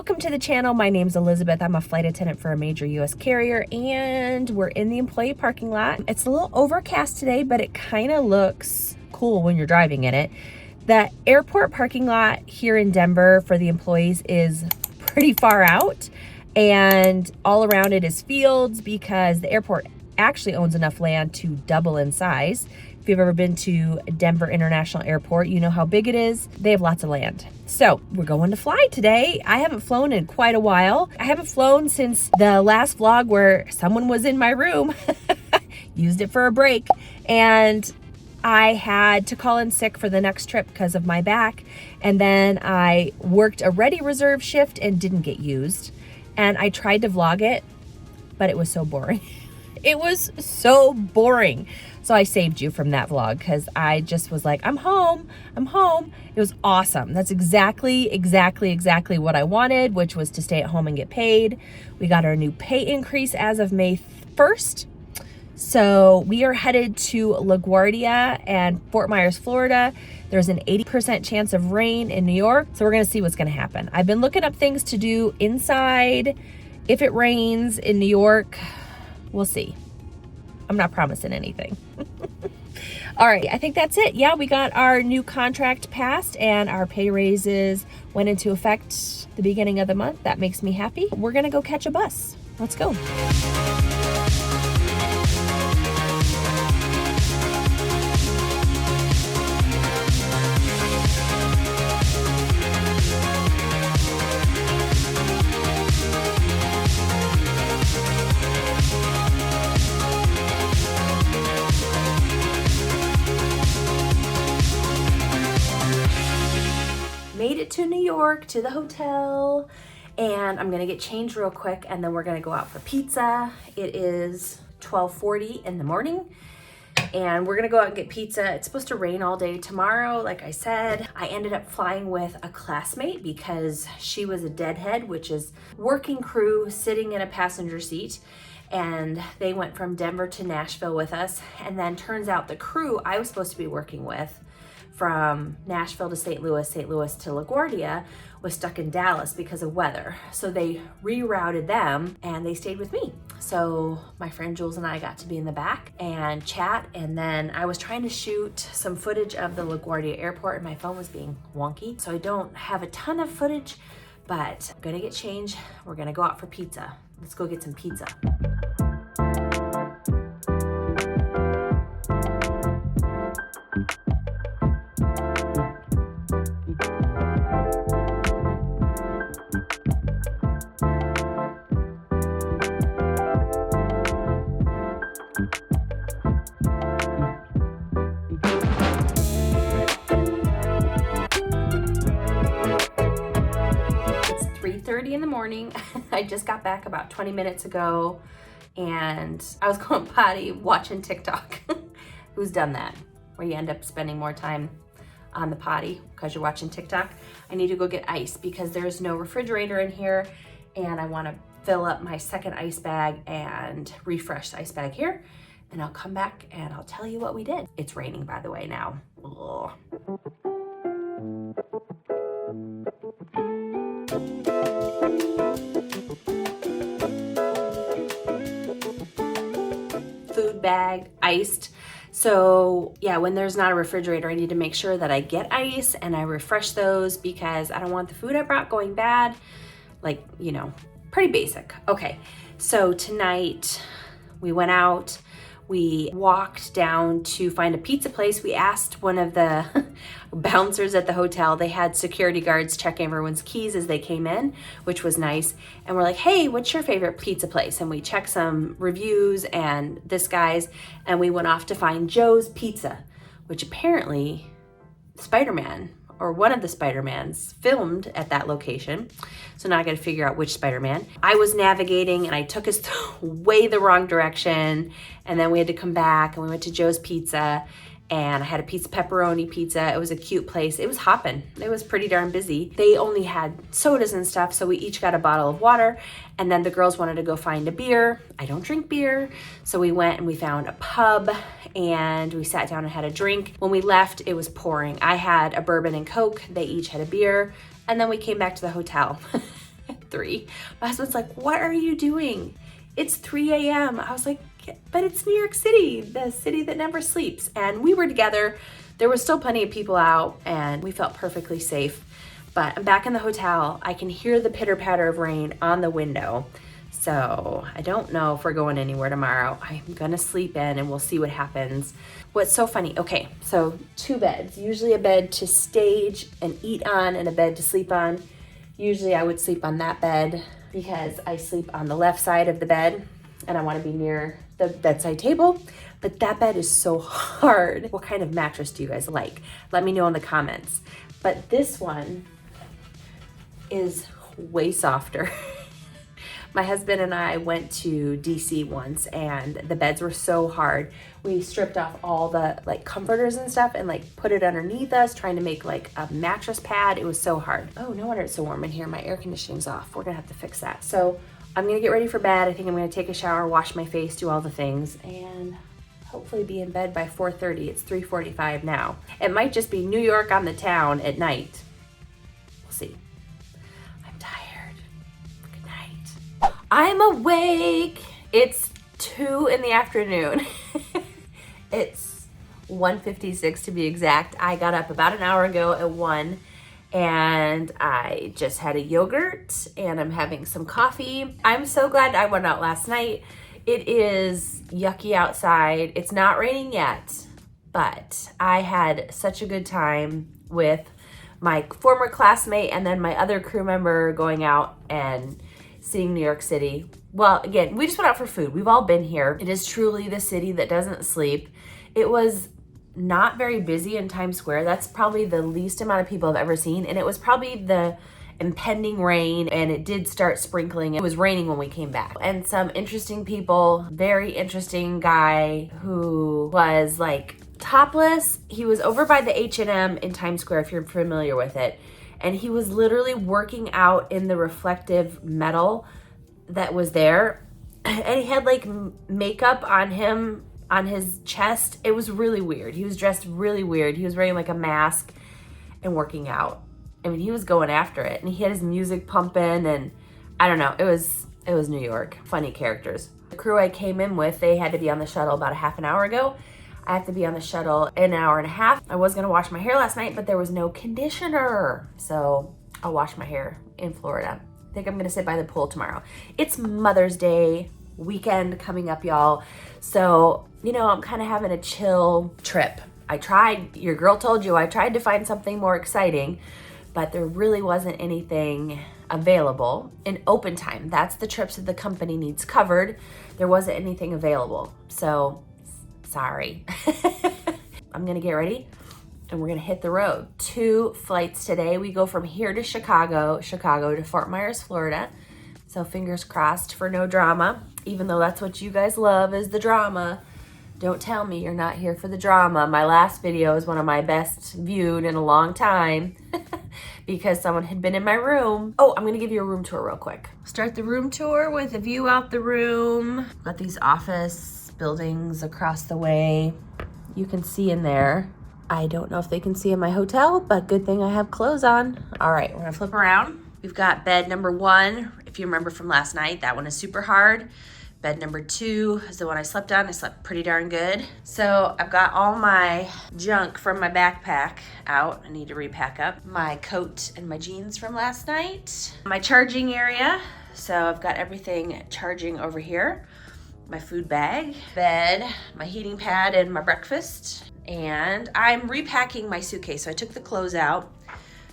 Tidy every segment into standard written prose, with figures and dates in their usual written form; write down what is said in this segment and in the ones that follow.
Welcome to the channel. My name's Elizabeth. I'm a flight attendant for a major US carrier, and we're in the employee parking lot. It's a little overcast today, but it kind of looks cool when you're driving in it. The airport parking lot here in Denver for the employees is pretty far out, and all around it is fields because the airport actually owns enough land to double in size. If you've ever been to Denver International Airport, you know how big it is. They have lots of land. So we're going to fly today. I haven't flown in quite a while. I haven't flown since the last vlog where someone was in my room, used it for a break, and I had to call in sick for the next trip because of my back. And then I worked a ready reserve shift and didn't get used. And I tried to vlog it, but it was so boring. It was so boring. So I saved you from that vlog because I just was like, I'm home. It was awesome. That's exactly what I wanted, which was to stay at home and get paid. We got our new pay increase as of May 1st. So we are headed to LaGuardia and Fort Myers, Florida. There's an 80% chance of rain in New York. So we're gonna see what's gonna happen. I've been looking up things to do inside. If it rains in New York, we'll see. I'm not promising anything. All right, I think that's it. Yeah, we got our new contract passed and our pay raises went into effect the beginning of the month. That makes me happy. We're gonna go catch a bus. Let's go. Made it to New York, to the hotel, and I'm gonna get changed real quick and then we're gonna go out for pizza. It is 12:40 in the morning and we're gonna go out and get pizza. It's supposed to rain all day tomorrow, like I said. I ended up flying with a classmate because she was a deadhead, which is working crew sitting in a passenger seat. And they went from Denver to Nashville with us. And then turns out the crew I was supposed to be working with from Nashville to St. Louis to LaGuardia was stuck in Dallas because of weather. So they rerouted them and they stayed with me. So my friend Jules and I got to be in the back and chat. And then I was trying to shoot some footage of the LaGuardia airport and my phone was being wonky. So I don't have a ton of footage, but I'm gonna get changed. We're gonna go out for pizza. Let's go get some pizza. It's 3:30 in the morning. I just got back about 20 minutes ago and I was going potty watching TikTok. Who's done that? Where you end up spending more time on the potty because you're watching TikTok. I need to go get ice because there's no refrigerator in here and I want to fill up my second ice bag and refresh the ice bag here. And I'll come back and I'll tell you what we did. It's raining, by the way, now. Ugh. Food bag, iced. So yeah, when there's not a refrigerator, I need to make sure that I get ice and I refresh those because I don't want the food I brought going bad. Like, you know, pretty basic. Okay, so tonight we went out. We walked down to find a pizza place. We asked one of the bouncers at the hotel. They had security guards checking everyone's keys as they came in, which was nice. And we're like, hey, what's your favorite pizza place? And we checked some reviews and this guy's, and we went off to find Joe's Pizza, which apparently Spider-Man or one of the Spider-Mans filmed at that location. So now I gotta figure out which Spider-Man. I was navigating and I took us way the wrong direction. And then we had to come back and we went to Joe's Pizza and I had a pizza pepperoni pizza. It was a cute place. It was hopping. It was pretty darn busy. They only had sodas and stuff, so we each got a bottle of water, and then the girls wanted to go find a beer. I don't drink beer, so we went and we found a pub and we sat down and had a drink. When we left, it was pouring. I had a bourbon and Coke. They each had a beer, and then we came back to the hotel. 3. My husband's like, what are you doing? It's 3 a.m. I was like, but it's New York City, the city that never sleeps. And we were together. There was still plenty of people out and we felt perfectly safe. But I'm back in the hotel. I can hear the pitter patter of rain on the window. So I don't know if we're going anywhere tomorrow. I'm gonna sleep in and we'll see what happens. What's so funny, okay, so 2 beds. Usually a bed to stage and eat on and a bed to sleep on. Usually I would sleep on that bed because I sleep on the left side of the bed and I wanna be near the bedside table. But that bed is so hard. What kind of mattress do you guys like? Let me know in the comments. But this one is way softer. My husband and I went to DC once and the beds were so hard. We stripped off all the like comforters and stuff and like put it underneath us, trying to make like a mattress pad. It was so hard. Oh, no wonder it's so warm in here. My air conditioning's off. We're gonna have to fix that. So I'm gonna get ready for bed. I think I'm gonna take a shower, wash my face, do all the things, and hopefully be in bed by 4:30. It's 3:45 now. It might just be New York on the town at night. We'll see. I'm awake. It's 2 in the afternoon. It's 1:56 to be exact. I got up about an hour ago at 1 and I just had a yogurt and I'm having some coffee. I'm so glad I went out last night. It is yucky outside. It's not raining yet, but I had such a good time with my former classmate and then my other crew member going out and seeing New York City. Well, again, we just went out for food. We've all been here. It is truly the city that doesn't sleep. It was not very busy in Times Square. That's probably the least amount of people I've ever seen. And it was probably the impending rain and it did start sprinkling. It was raining when we came back. And some interesting people, very interesting guy who was like topless. He was over by the H&M in Times Square, if you're familiar with it. And he was literally working out in the reflective metal that was there. And he had like makeup on him, on his chest. It was really weird. He was dressed really weird. He was wearing like a mask and working out. I mean, he was going after it. And he had his music pumping and I don't know. It was New York. Funny characters. The crew I came in with, they had to be on the shuttle about a half an hour ago. I have to be on the shuttle in an hour and a half. I was gonna wash my hair last night, but there was no conditioner. So I'll wash my hair in Florida. I think I'm gonna sit by the pool tomorrow. It's Mother's Day weekend coming up, y'all. So, you know, I'm kind of having a chill trip. I tried, your girl told you, I tried to find something more exciting, but there really wasn't anything available in open time. That's the trips that the company needs covered. There wasn't anything available. So, sorry. I'm gonna get ready and we're gonna hit the road. 2 flights today. We go from here to Chicago to Fort Myers, Florida. So fingers crossed for no drama, even though that's what you guys love is the drama. Don't tell me you're not here for the drama. My last video is one of my best viewed in a long time because someone had been in my room. Oh, I'm gonna give you a room tour real quick. Start the room tour with a view out the room. Got these office buildings across the way. You can see in there. I don't know if they can see in my hotel, but good thing I have clothes on. All right, we're gonna flip around. We've got bed number 1. If you remember from last night, that one is super hard. Bed number 2 is the one I slept on. I slept pretty darn good. So I've got all my junk from my backpack out. I need to repack up my coat and my jeans from last night. My charging area. So I've got everything charging over here. My food bag, bed, my heating pad, and my breakfast. And I'm repacking my suitcase. So I took the clothes out.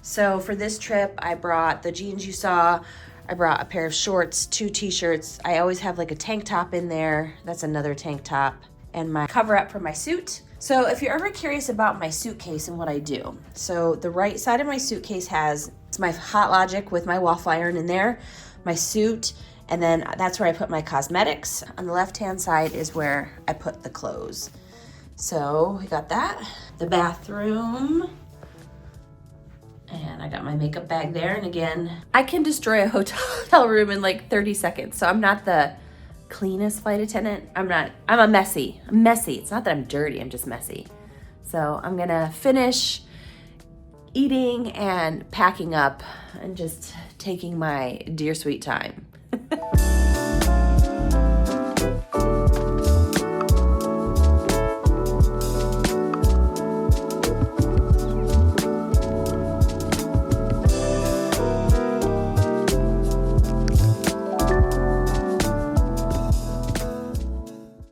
So for this trip, I brought the jeans you saw. I brought a pair of shorts, 2 t-shirts. I always have like a tank top in there. That's another tank top. And my cover up for my suit. So if you're ever curious about my suitcase and what I do. So the right side of my suitcase it's my Hot Logic with my waffle iron in there, my suit, and then that's where I put my cosmetics. On the left-hand side is where I put the clothes. So we got that. The bathroom. And I got my makeup bag there. And again, I can destroy a hotel room in like 30 seconds. So I'm not the cleanest flight attendant. I'm a messy. I'm messy. It's not that I'm dirty, I'm just messy. So I'm gonna finish eating and packing up and just taking my dear sweet time.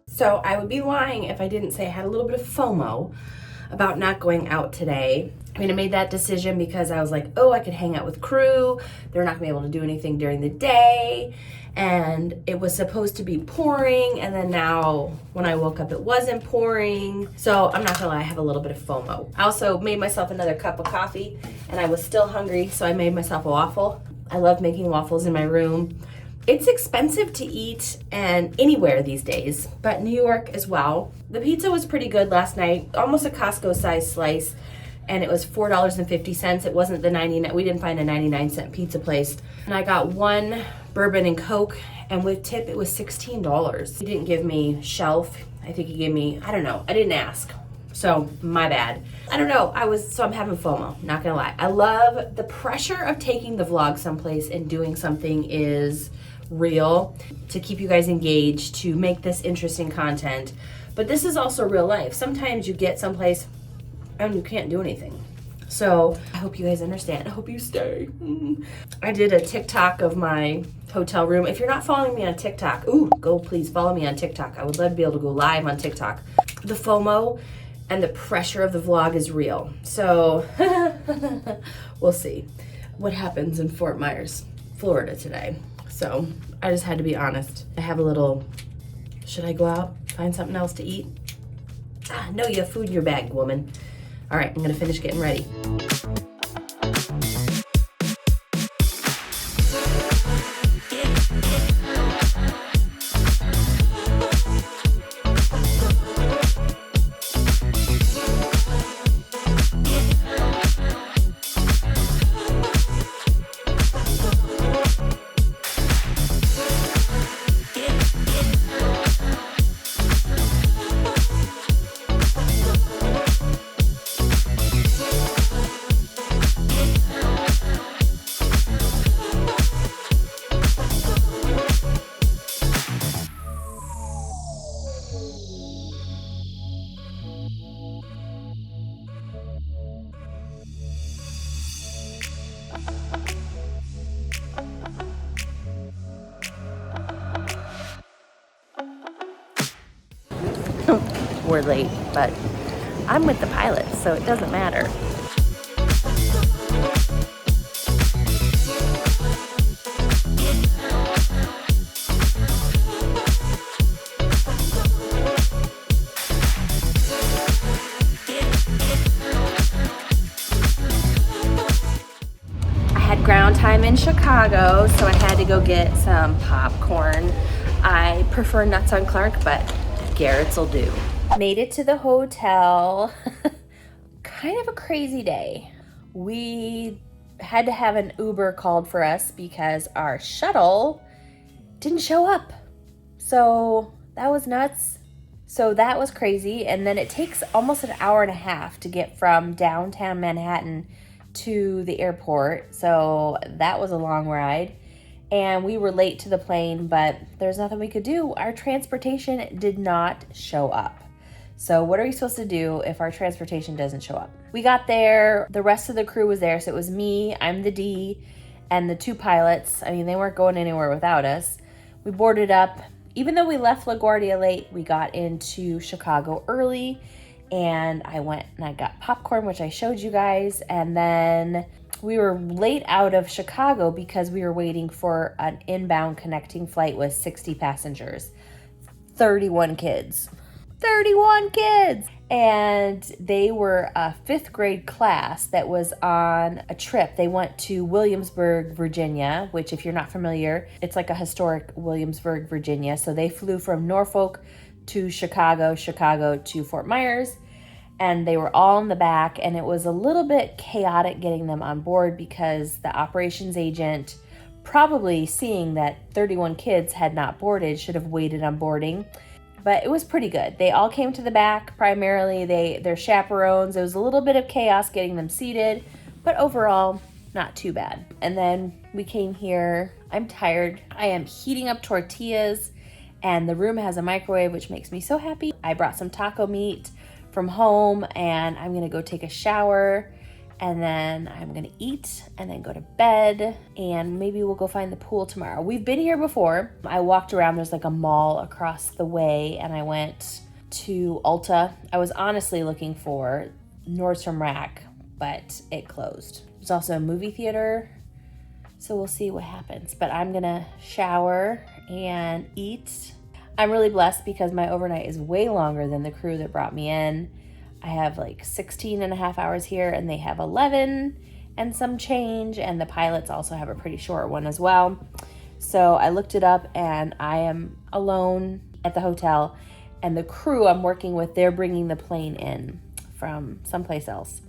So I would be lying if I didn't say I had a little bit of FOMO about not going out today. I mean, I made that decision because I was like, oh, I could hang out with crew. They're not gonna be able to do anything during the day. And it was supposed to be pouring. And then now when I woke up, it wasn't pouring. So I'm not gonna lie, I have a little bit of FOMO. I also made myself another cup of coffee and I was still hungry. So I made myself a waffle. I love making waffles in my room. It's expensive to eat and anywhere these days, but New York as well. The pizza was pretty good last night, almost a Costco size slice, and it was $4.50. It wasn't the 99, we didn't find a 99-cent pizza place. And I got one bourbon and Coke, and with tip, it was $16. He didn't give me shelf. I think he gave me, I don't know, I didn't ask. So my bad. I don't know, so I'm having FOMO, not gonna lie. I love the pressure of taking the vlog someplace and doing something is real, to keep you guys engaged, to make this interesting content. But this is also real life. Sometimes you get someplace and you can't do anything. So I hope you guys understand. I hope you stay. I did a TikTok of my hotel room. If you're not following me on TikTok, go please follow me on TikTok. I would love to be able to go live on TikTok. The FOMO and the pressure of the vlog is real. So we'll see what happens in Fort Myers, Florida today. So I just had to be honest. I have a little, should I go out, find something else to eat? No, you have food in your bag, woman. All right, I'm gonna finish getting ready. We're late, but I'm with the pilot, so it doesn't matter. I had ground time in Chicago, so I had to go get some popcorn. I prefer nuts on Clark, but Garrett's will do. Made it to the hotel. Kind of a crazy day. We had to have an Uber called for us because our shuttle didn't show up. So that was nuts. So that was crazy. And then it takes almost an hour and a half to get from downtown Manhattan to the airport. So that was a long ride. And we were late to the plane, but there's nothing we could do. Our transportation did not show up. So what are we supposed to do if our transportation doesn't show up? We got there, the rest of the crew was there. So it was me, I'm the D, and the two pilots. I mean, they weren't going anywhere without us. We boarded up. Even though we left LaGuardia late, we got into Chicago early, and I went and I got popcorn, which I showed you guys. And then we were late out of Chicago because we were waiting for an inbound connecting flight with 60 passengers, 31 kids. 31 kids! And they were a 5th grade class that was on a trip. They went to Williamsburg, Virginia, which if you're not familiar, it's like a historic Williamsburg, Virginia. So they flew from Norfolk to Chicago, Chicago to Fort Myers, and they were all in the back, and it was a little bit chaotic getting them on board because the operations agent, probably seeing that 31 kids had not boarded, should have waited on boarding. But it was pretty good. They all came to the back. Primarily, they're chaperones. It was a little bit of chaos getting them seated, but overall, not too bad. And then We came here. I'm tired. I am heating up tortillas, and the room has a microwave, which makes me so happy. I brought some taco meat from home, and I'm gonna go take a shower, and then I'm gonna eat and then go to bed, and maybe we'll go find the pool tomorrow. We've been here before. I walked around, there's like a mall across the way, and I went to Ulta. I was honestly looking for Nordstrom Rack, but it closed. There's also a movie theater, so we'll see what happens. But I'm gonna shower and eat. I'm really blessed because my overnight is way longer than the crew that brought me in. I have like 16 and a half hours here, and they have 11 and some change, and the pilots also have a pretty short one as well. So I looked it up, and I am alone at the hotel, and the crew I'm working with, they're bringing the plane in from someplace else.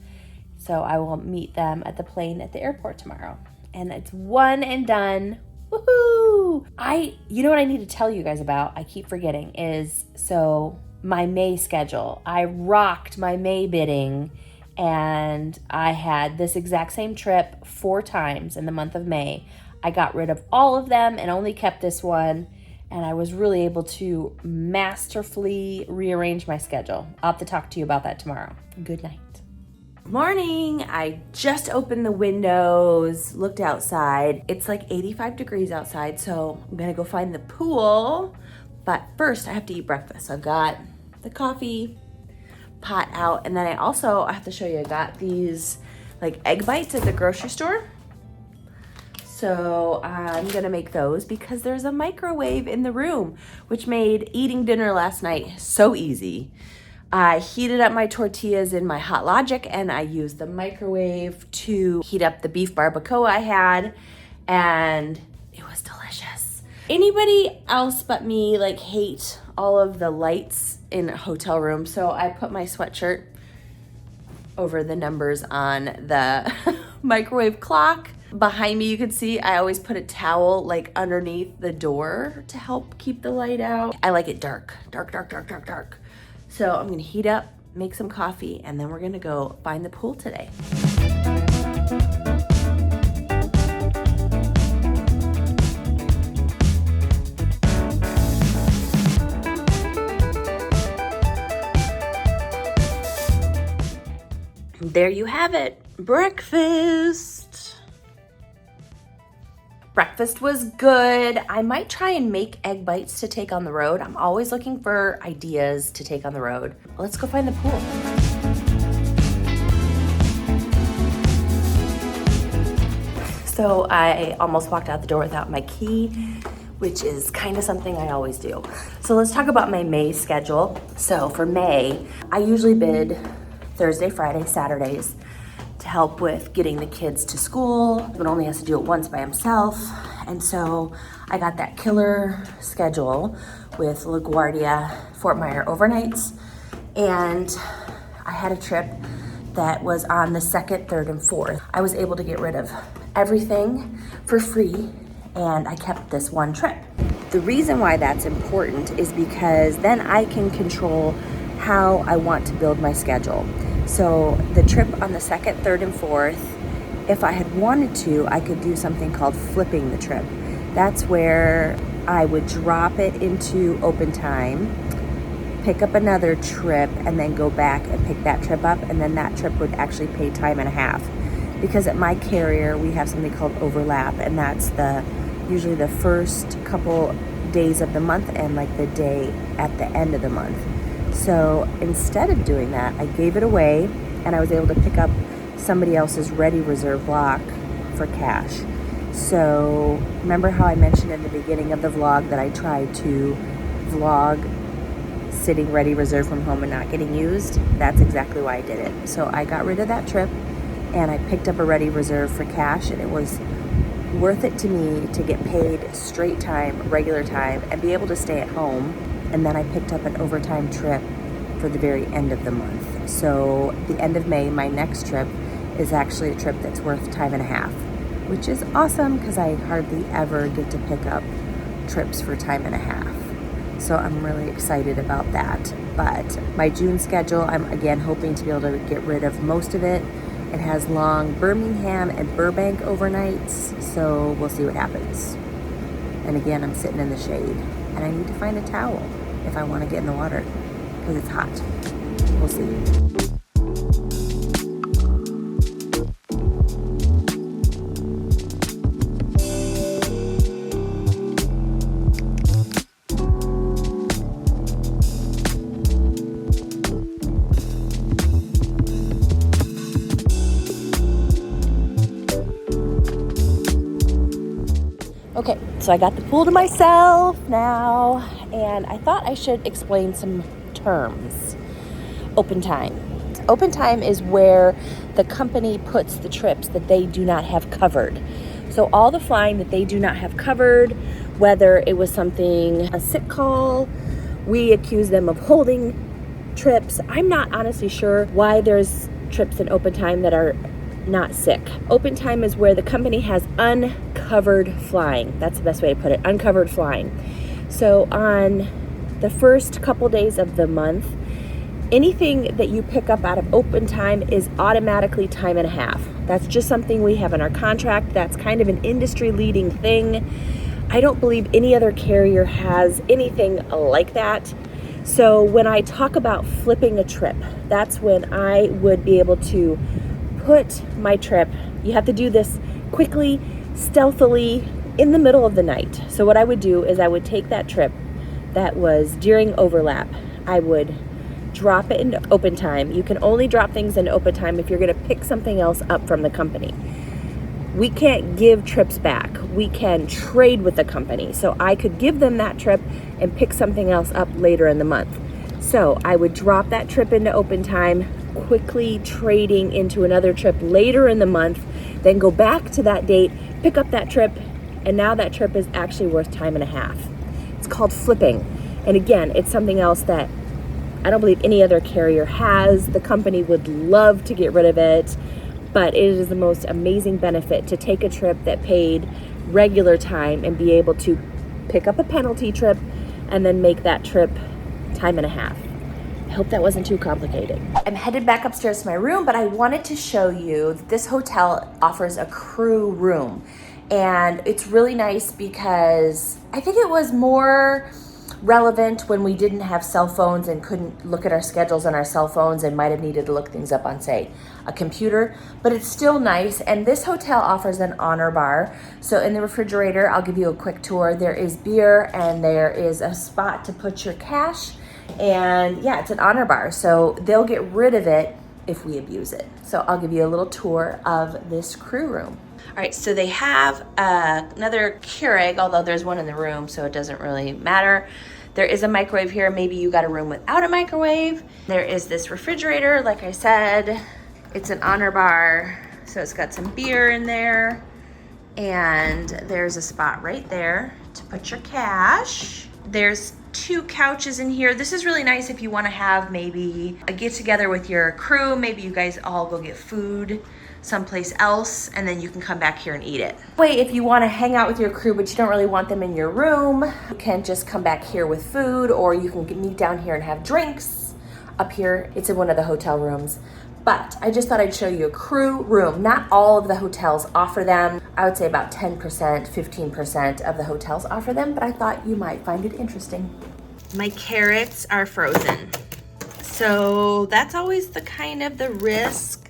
So I will meet them at the plane at the airport tomorrow. And it's one and done. Woohoo! You know what I need to tell you guys about, I keep forgetting, is so my May schedule. I rocked my May bidding, and I had this exact same trip 4 times in the month of May. I got rid of all of them and only kept this one, and I was really able to masterfully rearrange my schedule. I'll have to talk to you about that tomorrow. Good night. Morning. I just opened the windows, looked outside. It's like 85 degrees outside, so I'm gonna go find the pool. But first, I have to eat breakfast. So I've got the coffee pot out, and then I have to show you, I got these like egg bites at the grocery store. So I'm gonna make those because there's a microwave in the room, which made eating dinner last night so easy. I heated up my tortillas in my Hot Logic, and I used the microwave to heat up the beef barbacoa I had, and it was delicious. Anybody else but me like hate all of the lights in a hotel room, so I put my sweatshirt over the numbers on the microwave clock. Behind me, you can see I always put a towel like underneath the door to help keep the light out. I like it dark, dark, dark, dark, dark, dark. So I'm gonna heat up, make some coffee, and then we're gonna go find the pool today. There you have it, breakfast. Breakfast was good. I might try and make egg bites to take on the road. I'm always looking for ideas to take on the road. Let's go find the pool. So I almost walked out the door without my key, which is kind of something I always do. So let's talk about my May schedule. So for May, I usually bid Thursday, Friday, Saturdays to help with getting the kids to school, but only has to do it once by himself. And so I got that killer schedule with LaGuardia, Fort Myer overnights. And I had a trip that was on the 2nd, 3rd, and 4th. I was able to get rid of everything for free, and I kept this one trip. The reason why that's important is because then I can control how I want to build my schedule. So the trip on the 2nd, 3rd, and 4th, if I had wanted to, I could do something called flipping the trip. That's where I would drop it into open time, pick up another trip, and then go back and pick that trip up, and then that trip would actually pay time and a half. Because at my carrier, we have something called overlap, and that's usually the first couple days of the month and like the day at the end of the month. So instead of doing that, I gave it away, and I was able to pick up somebody else's ready reserve block for cash. So remember how I mentioned in the beginning of the vlog that I tried to vlog sitting ready reserve from home and not getting used? That's exactly why I did it. So I got rid of that trip, and I picked up a ready reserve for cash, and it was worth it to me to get paid straight time, regular time, and be able to stay at home. And then I picked up an overtime trip for the very end of the month. So the end of May, my next trip is actually a trip that's worth time and a half, which is awesome because I hardly ever get to pick up trips for time and a half. So I'm really excited about that. But my June schedule, I'm again hoping to be able to get rid of most of it It has long Birmingham and Burbank overnights, so we'll see what happens. And again, I'm sitting in the shade, and I need to find a towel if I want to get in the water because it's hot. We'll see. Okay, so I got the pool to myself now, and I thought I should explain some terms. Open time. Open time is where the company puts the trips that they do not have covered. So all the flying that they do not have covered, whether it was something, a sick call, we accuse them of holding trips. I'm not honestly sure why there's trips in open time that are not sick. Open time is where the company has uncovered flying. That's the best way to put it, uncovered flying. So on the first couple days of the month, anything that you pick up out of open time is automatically time and a half. That's just something we have in our contract. That's kind of an industry leading thing. I don't believe any other carrier has anything like that. So when I talk about flipping a trip, that's when I would be able to put my trip, you have to do this quickly, stealthily, in the middle of the night. So what I would do is I would take that trip that was during overlap. I would drop it into open time. You can only drop things into open time if you're going to pick something else up from the company. We can't give trips back. We can trade with the company. So I could give them that trip and pick something else up later in the month. So I would drop that trip into open time, quickly trading into another trip later in the month, then go back to that date, pick up that trip, and now that trip is actually worth time and a half. It's called flipping. And again, it's something else that I don't believe any other carrier has. The company would love to get rid of it, but it is the most amazing benefit to take a trip that paid regular time and be able to pick up a penalty trip and then make that trip time and a half. I hope that wasn't too complicated. I'm headed back upstairs to my room, but I wanted to show you that this hotel offers a crew room. And it's really nice because I think it was more relevant when we didn't have cell phones and couldn't look at our schedules on our cell phones and might have needed to look things up on, say, a computer, but it's still nice. And this hotel offers an honor bar. So in the refrigerator, I'll give you a quick tour. There is beer and there is a spot to put your cash. And yeah, it's an honor bar. So they'll get rid of it if we abuse it. So I'll give you a little tour of this crew room. All right, so they have another Keurig, although there's one in the room, so it doesn't really matter. There is a microwave here. Maybe you got a room without a microwave. There is this refrigerator, like I said. It's an honor bar, so it's got some beer in there. And there's a spot right there to put your cash. There's 2 couches in here. This is really nice if you want to have maybe a get together with your crew. Maybe you guys all go get food someplace else and then you can come back here and eat it. Wait, if you want to hang out with your crew but you don't really want them in your room, you can just come back here with food, or you can meet down here and have drinks up here. It's in one of the hotel rooms. But I just thought I'd show you a crew room. Not all of the hotels offer them. I would say about 10%, 15% of the hotels offer them, but I thought you might find it interesting. My carrots are frozen. So that's always the kind of the risk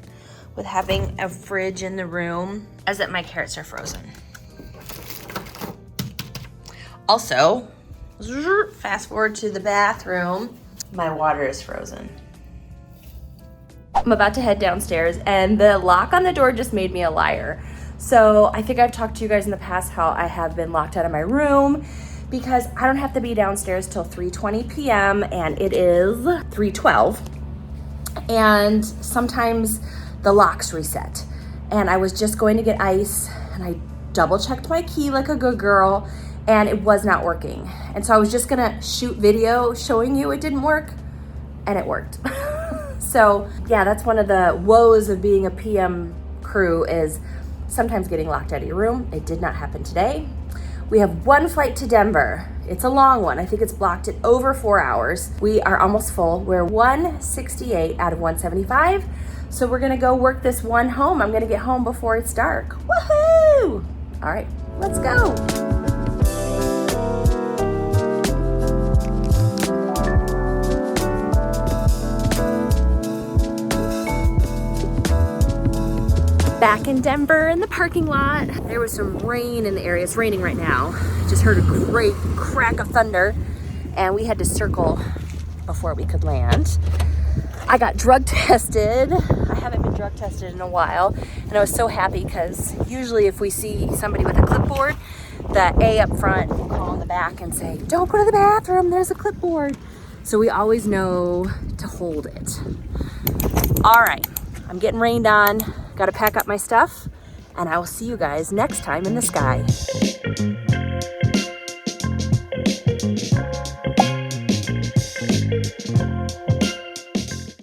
with having a fridge in the room, is that my carrots are frozen. Also, fast forward to the bathroom, my water is frozen. I'm about to head downstairs and the lock on the door just made me a liar. So I think I've talked to you guys in the past how I have been locked out of my room because I don't have to be downstairs till 3:20 p.m. and it is 3:12. And sometimes the locks reset. And I was just going to get ice and I double checked my key like a good girl and it was not working. And so I was just gonna shoot video showing you it didn't work, and it worked. So yeah, that's one of the woes of being a PM crew, is sometimes getting locked out of your room. It did not happen today. We have one flight to Denver. It's a long one. I think it's blocked at over 4 hours. We are almost full. We're 168 out of 175. So we're gonna go work this one home. I'm gonna get home before it's dark. Woohoo! All right, let's go. Back in Denver in the parking lot. There was some rain in the area. It's raining right now. Just heard a great crack of thunder and we had to circle before we could land. I got drug tested. I haven't been drug tested in a while and I was so happy because usually if we see somebody with a clipboard, the A up front will call in the back and say, don't go to the bathroom, there's a clipboard. So we always know to hold it. All right, I'm getting rained on. Got to pack up my stuff, and I will see you guys next time in the sky.